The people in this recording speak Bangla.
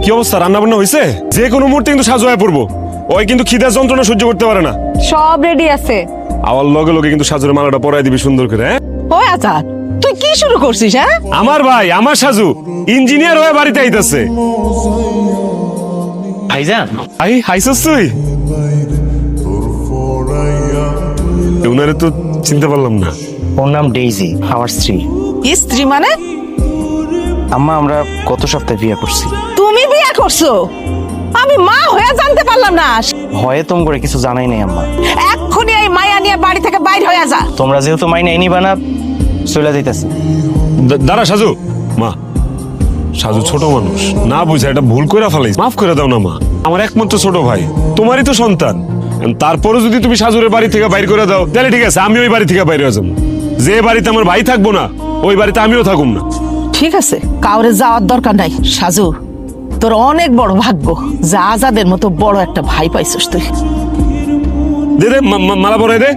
কি অবস্থা, রান্না বান্না হয়েছে? যে কোনো মুহূর্তে কিন্তু সাজু হয়ে পড়বো। ওই কিন্তু খিদার যন্ত্রণা সহ্য করতে পারে না। সব রেডি আছে। আমার লগে লগে কিন্তু সাজুর মালাটা পরাই দিবি সুন্দর করে। হ্যাঁ ওই আচ্ছা, তুই কি শুরু করছিস? হ্যাঁ, আমার ভাই, আমার সাজু ইঞ্জিনিয়ার হয়ে বাড়িতে আইতাছে। ভাইজান, হাইছস তুই? উনারে তো চিনতে পারলাম না। ওর নাম ডেইজি, আমার স্ত্রী। স্ত্রী মানে? আম্মা, আমরা গত সপ্তাহে বিয়ে করছি। তুমি বিয়ে করছো? আমি মা হয়ে জানতে পারলাম না। ভয়ে তোম করে কিছু জানাই নাই আম্মা। এক্ষুনি এই মায়া নিয়ে বাড়ি থেকে বাইর হয়ে যা। তোমরা যেহেতু মাইনে নিবা না, চলে যাইতেছি। দাঁড়া সাজু, মা সাজু ছোট মানুষ, না বুঝা এটা ভুল করে ফেলাইছে, মাফ করে দাও না মা। আমার একমাত্র ছোট ভাই, তোমারই তো সন্তান। তারপরে যদি তুমি সাজুরের বাড়ি থেকে বাইর করে দাও, তাহলে ঠিক আছে, আমি ওই বাড়ি থেকে বাইরে যাবো। যে বাড়িতে আমার ভাই থাকবো না, ওই বাড়িতে আমিও থাকুম না। ঠিক আছে, কাউরে যাওয়ার দরকার নাই। সাজু, তোর অনেক বড় ভাগ্য যে আজাদের মতো বড় একটা ভাই পাইছিস তুই। দে দে মালা পরাই দে।